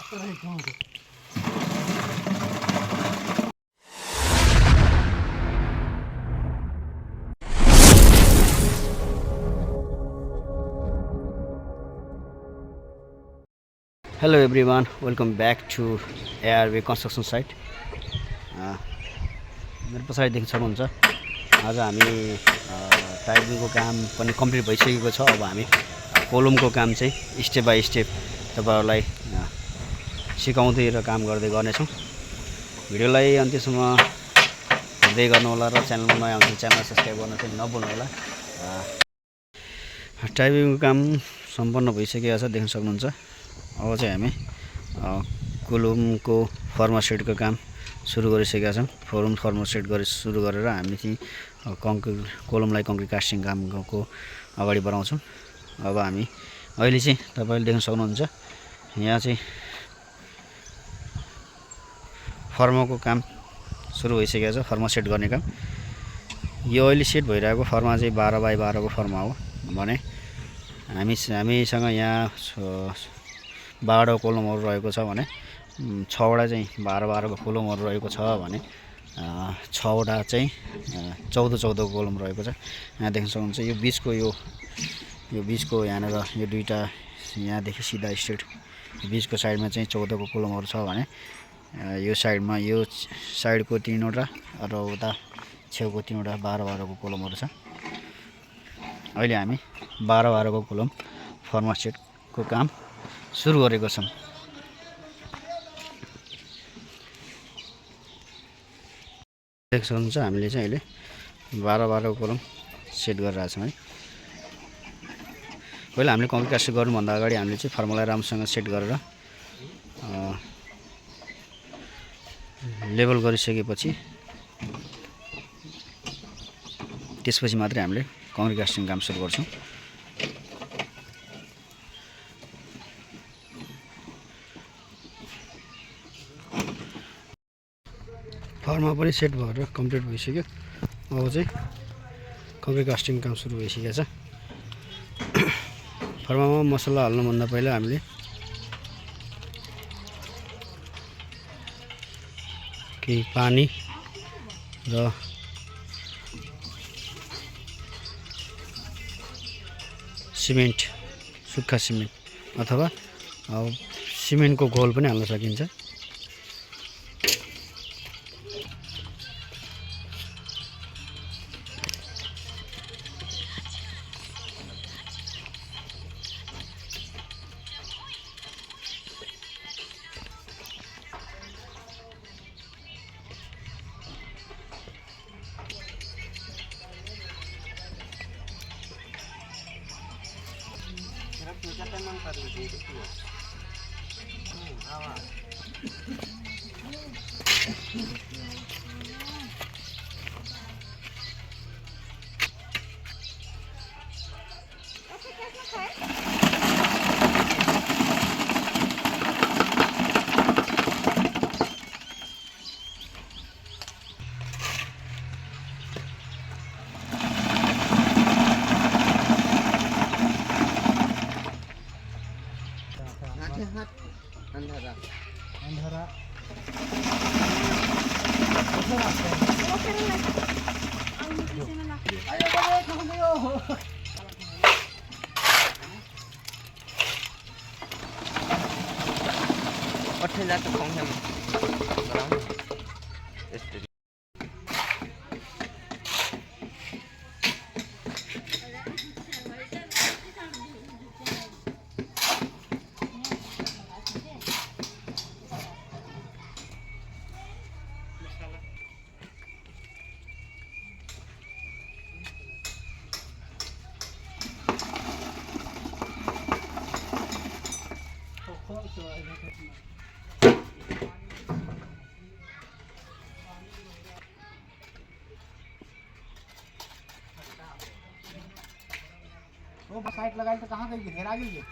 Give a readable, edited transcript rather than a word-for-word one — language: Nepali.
Hello everyone, welcome back to ARV construction site. मेरो पछाडि देख्न सक्नुहुन्छ आज हामी टाइलिङको काम पनि कम्प्लिट भइसकेको छ। अब हामी कोलमको काम चाहिँ स्टेप बाई स्टेप तपाईहरुलाई सिकाउँदै र काम गर्दै गर्नेछौँ। भिडियोलाई अन्त्यसम्म हेर्दै गर्नु होला र च्यानलमा नयाँ हुनुहुन्छ च्यानललाई सब्स्क्राइब गर्न चाहिँ नभुल्नु होला। टाइलिङको काम सम्पन्न भइसकेको छ, देख्न सक्नुहुन्छ। अब चाहिँ हामी कोलमको फर्मा सेटको काम सुरु गरिसकेका छौँ। फर्मा सेट सुरु गरेर हामी चाहिँ कोलमलाई कङ्क्रिट कास्टिङ कामको अगाडि बढाउँछौँ। अब हामी अहिले चाहिँ तपाईले देख्न सक्नुहुन्छ यहाँ चाहिँ फर्माको काम सुरु भइसकेको छ। फर्मा सेट गर्ने काम यो अहिले सेट भइरहेको फर्मा चाहिँ 12 बाई 12 को फर्मा हो भने हामीसँग यहाँ 12 कोलमहरु रहेको छ भने 6 वटा चाहिँ 12 को कोलमहरु रहेको छ भने 6 वटा चाहिँ 14 को कोलम रहेको छ। यहाँ देख्न सक्नुहुन्छ यो बीचको यहाँनेर यो दुईटा यहाँदेखि सिधा स्ट्रेट बीचको साइडमा चाहिँ 14 को कोलमहरु छ भने यो साइडमा यो साइडको 3 वटा र उता छेउको 3 वटा 12 को कोलमहरु छ। अहिले हामी 12 को कोलम फर्मा सेटको काम सुरु गरेको छौँ। देख्न सक्नुहुन्छ हामीले चाहिँ अहिले 12 को कोलम सेट गरिरहेका छौँ है। पहिला हामीले कङ्क्रिट कास्टिङ गर्नुभन्दा अगाडि हामीले चाहिँ फर्मालाई राम्रोसँग सेट गरेर लेभल गरिसकेपछि त्यसपछि मात्रै हामीले कङ्क्रिट कास्टिङ काम सुरु गर्छौँ। फर्मा पनि सेट भएर कम्प्लिट भइसक्यो। अब चाहिँ कङ्क्रिट कास्टिङ काम सुरु भइसकेको छ। फर्मामा मसला हाल्नुभन्दा पहिला हामीले केही पानी र सिमेन्ट, सुक्खा सिमेन्ट अथवा सिमेन्टको घोल पनि हाल्न सकिन्छ। वो साइड लगाई तो कहाँ गई घेरा गई।